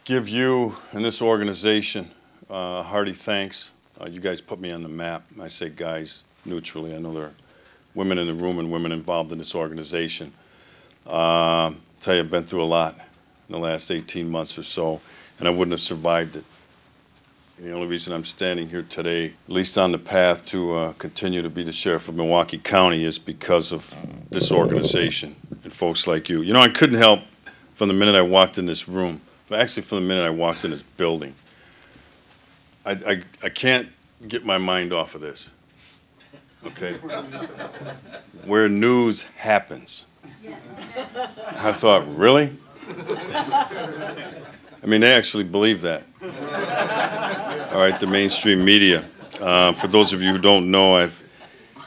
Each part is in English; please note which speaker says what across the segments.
Speaker 1: give you and this organization hearty thanks. You guys put me on the map. I say guys neutrally. I know there are women in the room and women involved in this organization. Tell you, I've been through a lot in the last 18 months or so, and I wouldn't have survived it. And the only reason I'm standing here today, at least on the path to continue to be the sheriff of Milwaukee County, is because of this organization and folks like you. You know, I couldn't help from the minute I walked in this room, but actually from the minute I walked in this building, I can't get my mind off of this, okay? Where news happens. I thought, really? I mean, they actually believe that. All right, the mainstream media. For those of you who don't know, I've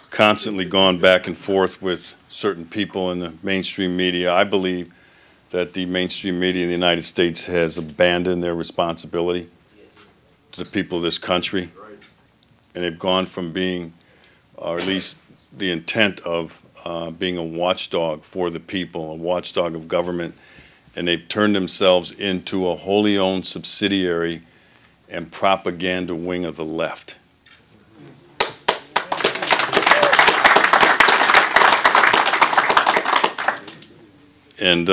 Speaker 1: constantly gone back and forth with certain people in the mainstream media. I believe that the mainstream media in the United States has abandoned their responsibility to the people of this country. And they've gone from being, or at least the intent of being a watchdog for the people, a watchdog of government, and they've turned themselves into a wholly owned subsidiary and propaganda wing of the left. And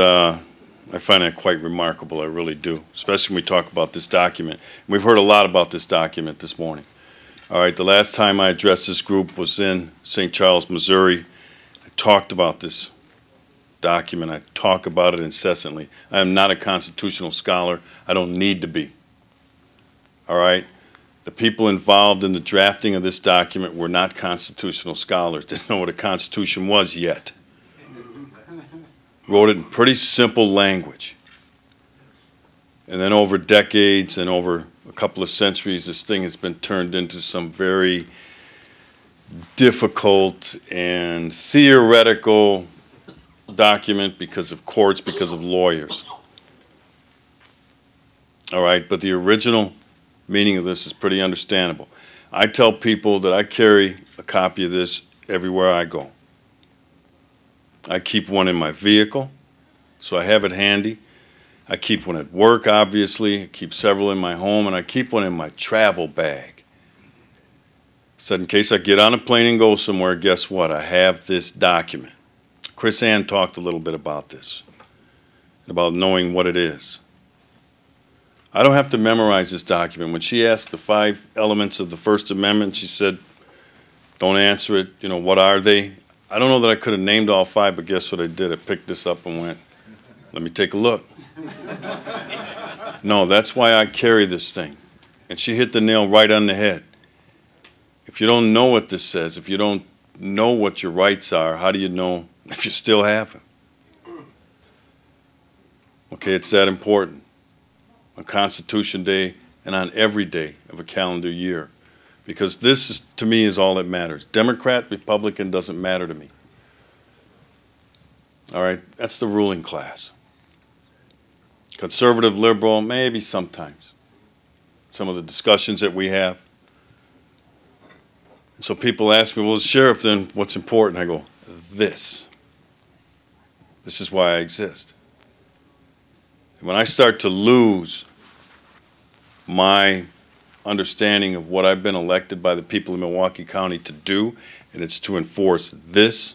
Speaker 1: I find that quite remarkable, I really do, especially when we talk about this document. We've heard a lot about this document this morning. All right, the last time I addressed this group was in St. Charles, Missouri. I talked about this document. I talk about it incessantly. I am not a constitutional scholar. I don't need to be. All right? The people involved in the drafting of this document were not constitutional scholars. Didn't know what a constitution was yet. Wrote it in pretty simple language. And then over decades and over a couple of centuries, this thing has been turned into some very difficult and theoretical document because of courts, because of lawyers. All right, but the original meaning of this is pretty understandable. I tell people that I carry a copy of this everywhere I go. I keep one in my vehicle, so I have it handy. I keep one at work, obviously. I keep several in my home, and I keep one in my travel bag. So in case I get on a plane and go somewhere, guess what? I have this document. Chris Ann talked a little bit about this, about knowing what it is. I don't have to memorize this document. When she asked the 5 elements of the First Amendment, she said, don't answer it, you know, what are they? I don't know that I could have named all 5, but guess what I did? I picked this up and went, let me take a look. No, that's why I carry this thing. And she hit the nail right on the head. If you don't know what this says, if you don't know what your rights are, how do you know if you still have them? Okay, it's that important. On Constitution Day and on every day of a calendar year. Because this, is, to me, is all that matters. Democrat, Republican doesn't matter to me. All right, that's the ruling class. Conservative, liberal, maybe sometimes. Some of the discussions that we have. And so people ask me, well, Sheriff, then what's important? I go, this. This is why I exist. And when I start to lose my understanding of what I've been elected by the people of Milwaukee County to do, and it's to enforce this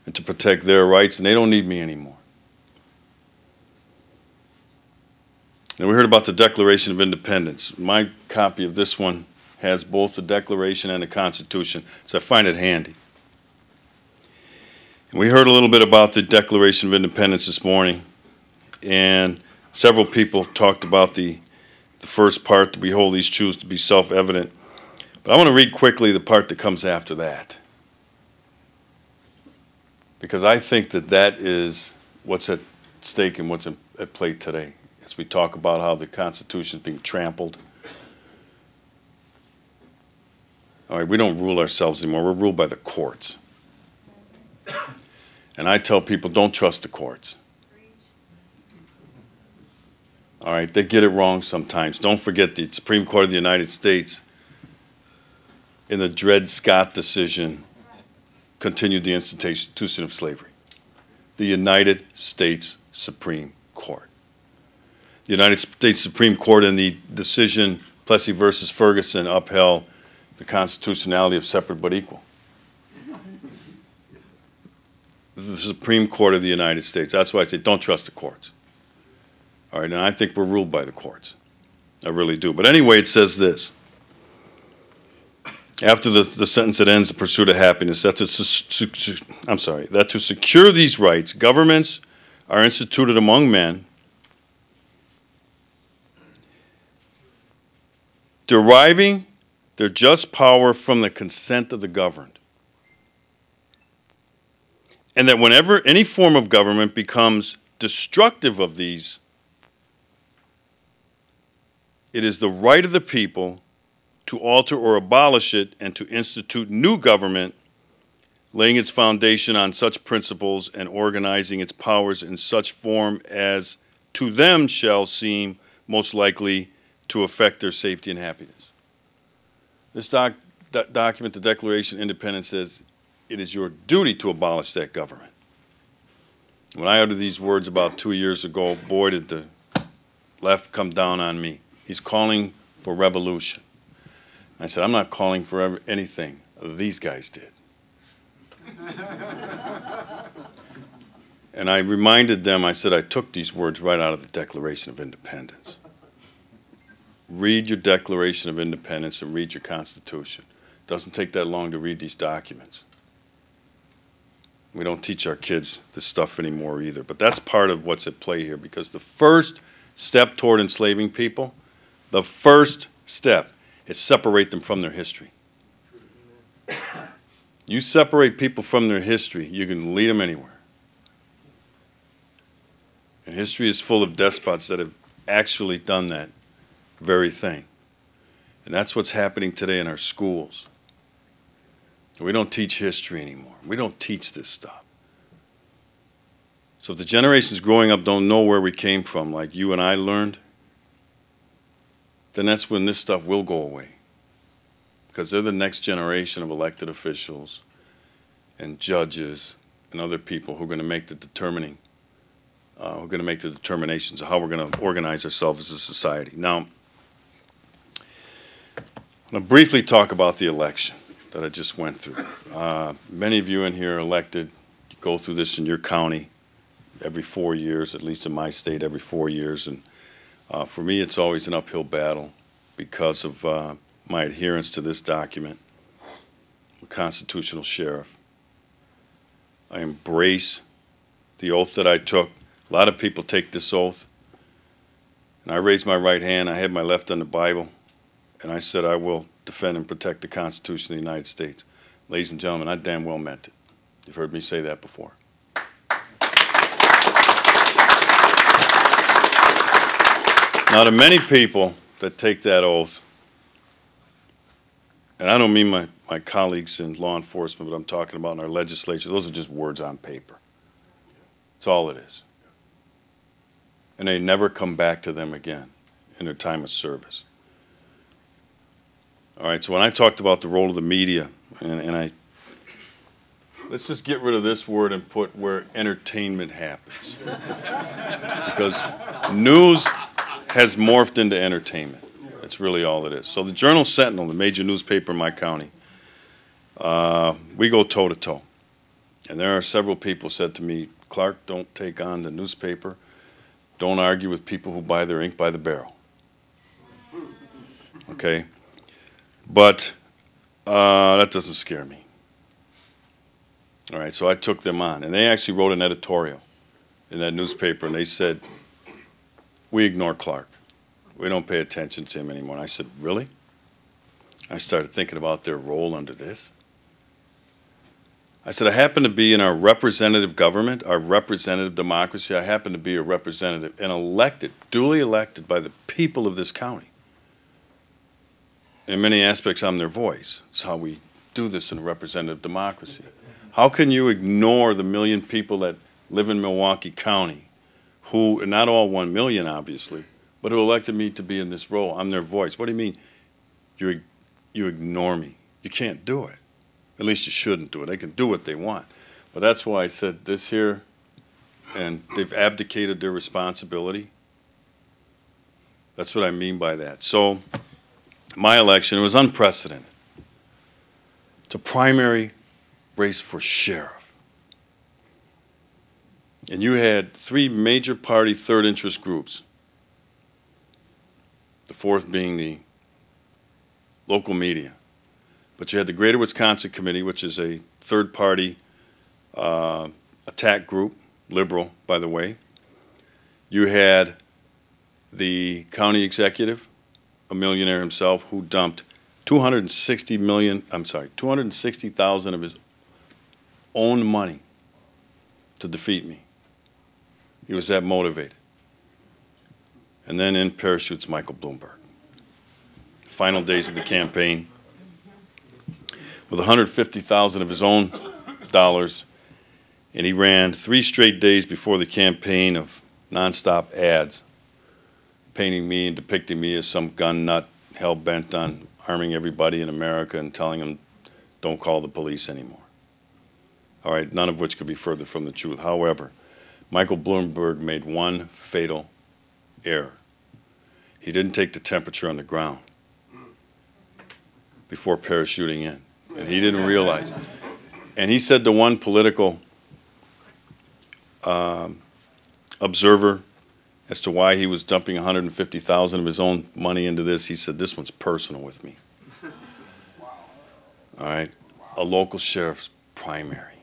Speaker 1: and to protect their rights, and they don't need me anymore. And we heard about the Declaration of Independence. My copy of this one has both the Declaration and the Constitution, so I find it handy. And we heard a little bit about the Declaration of Independence this morning, and several people talked about the first part, that we hold these truths to be self-evident. But I want to read quickly the part that comes after that, because I think that that is what's at stake and what's at play today as we talk about how the Constitution is being trampled. All right, we don't rule ourselves anymore. We're ruled by the courts. And I tell people, don't trust the courts. All right, they get it wrong sometimes. Don't forget the Supreme Court of the United States, in the Dred Scott decision, continued the institution of slavery. The United States Supreme Court. The United States Supreme Court in the decision Plessy versus Ferguson upheld the constitutionality of separate but equal. The Supreme Court of the United States. That's why I say don't trust the courts. All right, and I think we're ruled by the courts. I really do. But anyway, it says this. After the sentence that ends the pursuit of happiness, that to secure these rights, governments are instituted among men, deriving their just power from the consent of the governed. And that whenever any form of government becomes destructive of these, it is the right of the people to alter or abolish it and to institute new government, laying its foundation on such principles and organizing its powers in such form as to them shall seem most likely to affect their safety and happiness. This document, the Declaration of Independence, says it is your duty to abolish that government. When I uttered these words about 2 years ago, boy, did the left come down on me. He's calling for revolution. I said, I'm not calling for anything. These guys did. And I reminded them, I said, I took these words right out of the Declaration of Independence. Read your Declaration of Independence and read your Constitution. It doesn't take that long to read these documents. We don't teach our kids this stuff anymore either. But that's part of what's at play here, because the first step toward enslaving people, the first step is separate them from their history. You separate people from their history, you can lead them anywhere. And history is full of despots that have actually done that very thing. And that's what's happening today in our schools. We don't teach history anymore. We don't teach this stuff. So if the generations growing up don't know where we came from, like you and I learned, then that's when this stuff will go away. Because they're the next generation of elected officials and judges and other people who are going to make the determinations of how we're going to organize ourselves as a society. Now, I'm going to briefly talk about the election that I just went through. Many of you in here are elected. You go through this in your county every 4 years, at least in my state, every 4 years. And for me, it's always an uphill battle because of my adherence to this document, a constitutional sheriff. I embrace the oath that I took. A lot of people take this oath. And I raised my right hand. I had my left on the Bible. And I said, I will defend and protect the Constitution of the United States. Ladies and gentlemen, I damn well meant it. You've heard me say that before. Now, to many people that take that oath, and I don't mean my colleagues in law enforcement, but I'm talking about in our legislature, those are just words on paper. That's all it is. And they never come back to them again in their time of service. All right, so when I talked about the role of the media, let's just get rid of this word and put where entertainment happens. Because news has morphed into entertainment. That's really all it is. So the Journal-Sentinel, the major newspaper in my county, we go toe-to-toe. And there are several people said to me, Clarke, don't take on the newspaper. Don't argue with people who buy their ink by the barrel. Okay? But that doesn't scare me. All right, so I took them on. And they actually wrote an editorial in that newspaper, and they said, we ignore Clarke. We don't pay attention to him anymore. And I said, really? I started thinking about their role under this. I said, I happen to be in our representative government, our representative democracy. I happen to be a representative and elected, duly elected by the people of this county. In many aspects, I'm their voice. It's how we do this in a representative democracy. How can you ignore the 1 million people that live in Milwaukee County, who, and not all 1 million, obviously, but who elected me to be in this role? I'm their voice. What do you mean you ignore me? You can't do it. At least you shouldn't do it. They can do what they want. But that's why I said this here, and they've abdicated their responsibility. That's what I mean by that. So my election, it was unprecedented. It's a primary race for sheriff. And you had three major party third interest groups. The fourth being the local media. But you had the Greater Wisconsin Committee, which is a third-party attack group, liberal, by the way. You had the county executive, a millionaire himself, who dumped 260,000 of his own money to defeat me. He was that motivated. And then in parachutes Michael Bloomberg. Final days of the campaign, with 150,000 of his own dollars, and he ran 3 straight days before the campaign of nonstop ads, painting me and depicting me as some gun nut hell-bent on arming everybody in America and telling them, don't call the police anymore. All right, none of which could be further from the truth. However, Michael Bloomberg made one fatal error. He didn't take the temperature on the ground before parachuting in, and he didn't realize. And he said to one political observer as to why he was dumping 150,000 of his own money into this, he said, this one's personal with me. All right, a local sheriff's primary.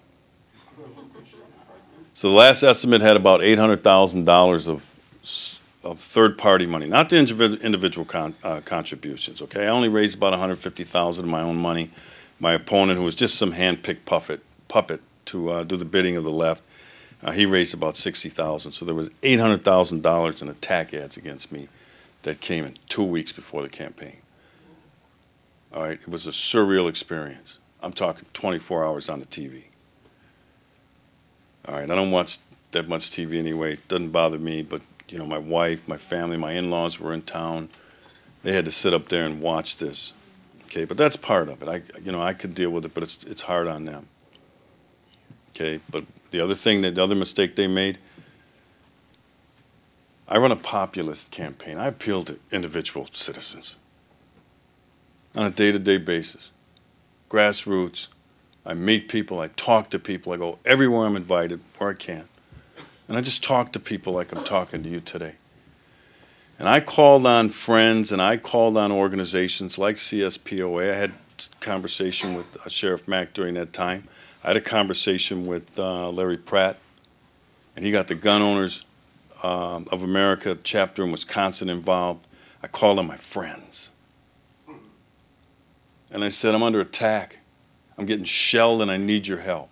Speaker 1: So the last estimate had about $800,000 of third-party money, not the individual contributions, okay? I only raised about $150,000 of my own money. My opponent, who was just some hand-picked puppet to do the bidding of the left, he raised about $60,000. So there was $800,000 in attack ads against me that came in 2 weeks before the campaign. All right, it was a surreal experience. I'm talking 24 hours on the TV. All right, I don't watch that much TV anyway. It doesn't bother me, but you know, my wife, my family, my in-laws were in town. They had to sit up there and watch this. Okay, but that's part of it. I could deal with it, but it's hard on them. Okay, but the other mistake they made, I run a populist campaign. I appeal to individual citizens on a day-to-day basis. Grassroots. I meet people, I talk to people, I go everywhere I'm invited where I can. And I just talk to people like I'm talking to you today. And I called on friends and I called on organizations like CSPOA. I had a conversation with Sheriff Mack during that time. I had a conversation with Larry Pratt, and he got the Gun Owners of America chapter in Wisconsin involved. I called on my friends. And I said, I'm under attack. I'm getting shelled and I need your help.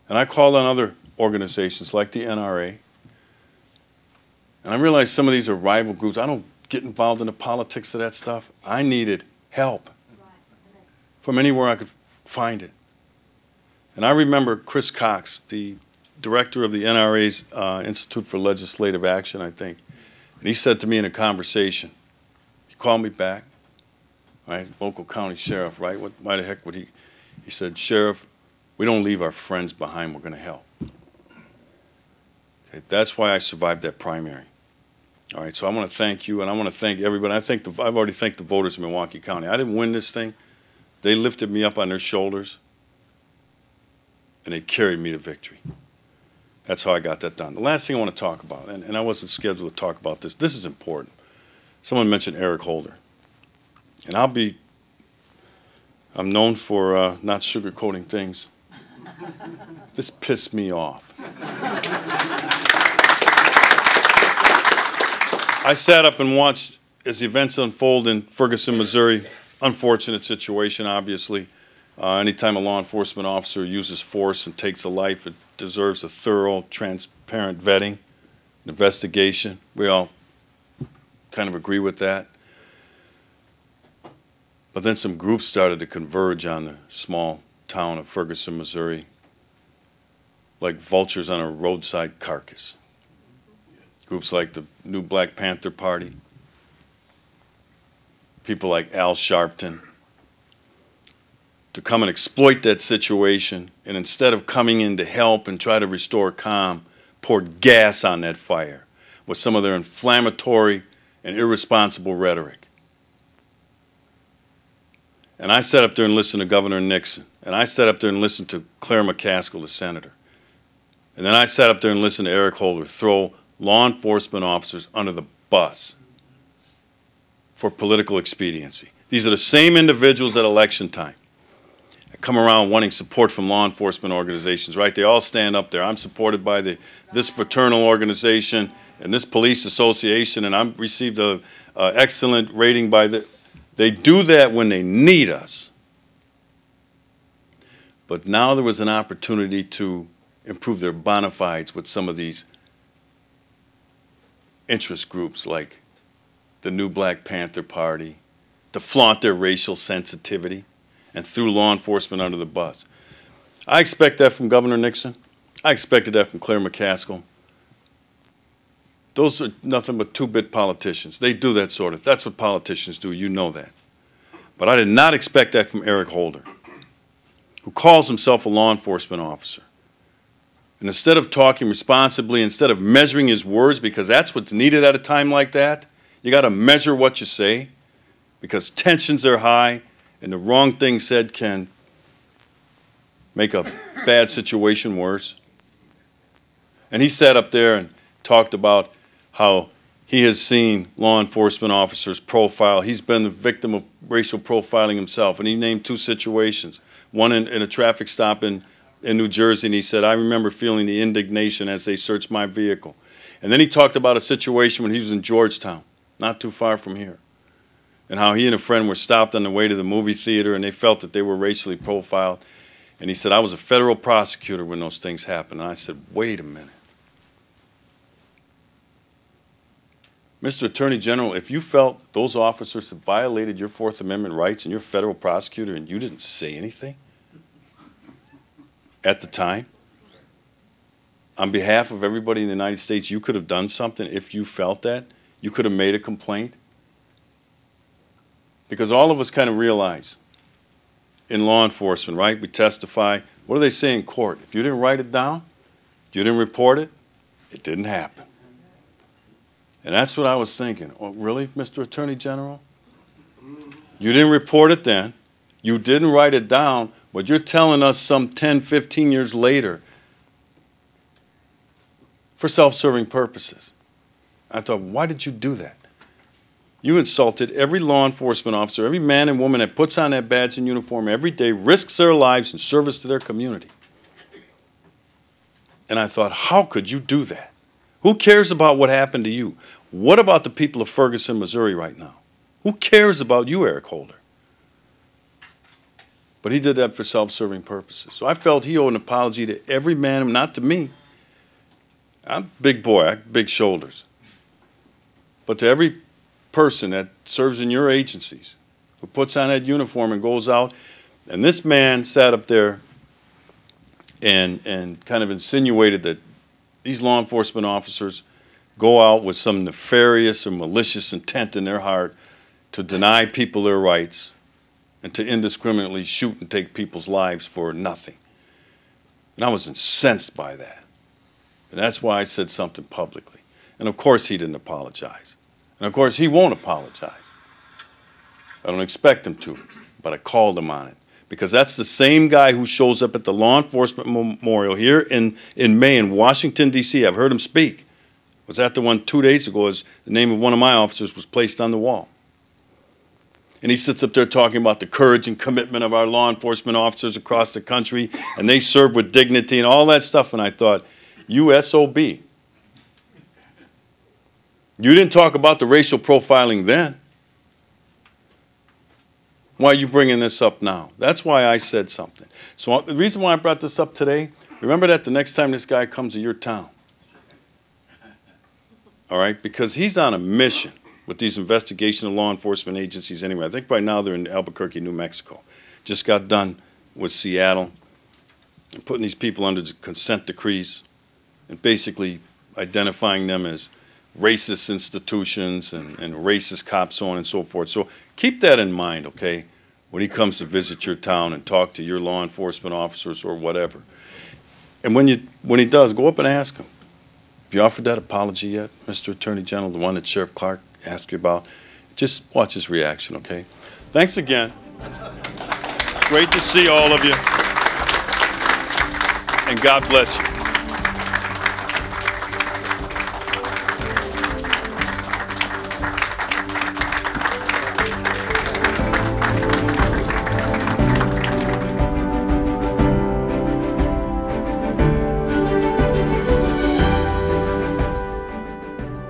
Speaker 1: And I called on other organizations like the NRA. And I realized some of these are rival groups. I don't get involved in the politics of that stuff. I needed help from anywhere I could find it. And I remember Chris Cox, the director of the NRA's Institute for Legislative Action, I think. And he said to me in a conversation, he called me back, right, local county sheriff, right? Why the heck would he? He said, Sheriff, we don't leave our friends behind. We're going to help. Okay, that's why I survived that primary. All right, so I want to thank you, and I want to thank everybody. I've already thanked the voters in Milwaukee County. I didn't win this thing. They lifted me up on their shoulders, and they carried me to victory. That's how I got that done. The last thing I want to talk about, and I wasn't scheduled to talk about this. This is important. Someone mentioned Eric Holder. And I'm known for not sugarcoating things. This pissed me off. I sat up and watched as the events unfold in Ferguson, Missouri. Unfortunate situation, obviously. Anytime a law enforcement officer uses force and takes a life, it deserves a thorough, transparent vetting, investigation. We all kind of agree with that. But then some groups started to converge on the small town of Ferguson, Missouri, like vultures on a roadside carcass. Groups like the new Black Panther Party, people like Al Sharpton, to come and exploit that situation, and instead of coming in to help and try to restore calm, poured gas on that fire with some of their inflammatory and irresponsible rhetoric. And I sat up there and listened to Governor Nixon. And I sat up there and listened to Claire McCaskill, the senator. And then I sat up there and listened to Eric Holder throw law enforcement officers under the bus for political expediency. These are the same individuals at election time that come around wanting support from law enforcement organizations, right? They all stand up there. I'm supported by this fraternal organization and this police association, and I've received an excellent rating by the... They do that when they need us. But now there was an opportunity to improve their bona fides with some of these interest groups like the new Black Panther Party, to flaunt their racial sensitivity and threw law enforcement under the bus. I expect that from Governor Nixon. I expected that from Claire McCaskill. Those are nothing but two-bit politicians. They do that sort of. That's what politicians do. You know that. But I did not expect that from Eric Holder, who calls himself a law enforcement officer. And instead of talking responsibly, instead of measuring his words, because that's what's needed at a time like that, you got to measure what you say, because tensions are high, and the wrong thing said can make a bad situation worse. And he sat up there and talked about how he has seen law enforcement officers profile. He's been the victim of racial profiling himself, and he named two situations. One in a traffic stop in New Jersey, and he said, I remember feeling the indignation as they searched my vehicle. And then he talked about a situation when he was in Georgetown, not too far from here, and how he and a friend were stopped on the way to the movie theater, and they felt that they were racially profiled. And he said, I was a federal prosecutor when those things happened. And I said, wait a minute. Mr. Attorney General, if you felt those officers had violated your Fourth Amendment rights and you're a federal prosecutor and you didn't say anything at the time, on behalf of everybody in the United States, you could have done something if you felt that. You could have made a complaint. Because all of us kind of realize in law enforcement, right, we testify. What do they say in court? If you didn't write it down, you didn't report it, it didn't happen. And that's what I was thinking. Oh, really, Mr. Attorney General? You didn't report it then. You didn't write it down, but you're telling us some 10, 15 years later for self-serving purposes. I thought, why did you do that? You insulted every law enforcement officer, every man and woman that puts on that badge and uniform every day, risks their lives in service to their community. And I thought, how could you do that? Who cares about what happened to you? What about the people of Ferguson, Missouri right now? Who cares about you, Eric Holder? But he did that for self-serving purposes. So I felt he owed an apology to every man, not to me. I'm a big boy, I have big shoulders. But to every person that serves in your agencies, who puts on that uniform and goes out. And this man sat up there and kind of insinuated that these law enforcement officers go out with some nefarious or malicious intent in their heart to deny people their rights and to indiscriminately shoot and take people's lives for nothing. And I was incensed by that. And that's why I said something publicly. And of course he didn't apologize. And of course he won't apologize. I don't expect him to, but I called him on it. Because that's the same guy who shows up at the Law Enforcement Memorial here in May in Washington, D.C. I've heard him speak. Was at the one 2 days ago as the name of one of my officers was placed on the wall. And he sits up there talking about the courage and commitment of our law enforcement officers across the country, and they serve with dignity and all that stuff. And I thought, you SOB. You didn't talk about the racial profiling then. Why are you bringing this up now? That's why I said something. So the reason why I brought this up today, remember that the next time this guy comes to your town. All right? Because he's on a mission with these investigational law enforcement agencies anyway. I think by now they're in Albuquerque, New Mexico. Just got done with Seattle and putting these people under consent decrees and basically identifying them as racist institutions and racist cops, so on and so forth. So keep that in mind, okay, when he comes to visit your town and talk to your law enforcement officers or whatever. And when he does, go up and ask him. Have you offered that apology yet, Mr. Attorney General, the one that Sheriff Clarke ask you about. Just watch his reaction, okay? Thanks again. Great to see all of you. And God bless you.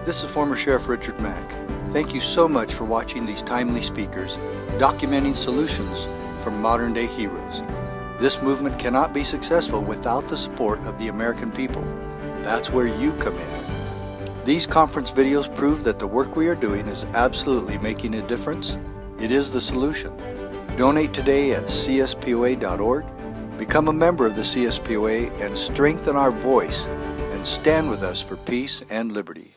Speaker 2: This is former Sheriff Richard Mack. Thank you so much for watching these timely speakers documenting solutions from modern-day heroes. This movement cannot be successful without the support of the American people. That's where you come in. These conference videos prove that the work we are doing is absolutely making a difference. It is the solution. Donate today at CSPOA.org. Become a member of the CSPOA and strengthen our voice and stand with us for peace and liberty.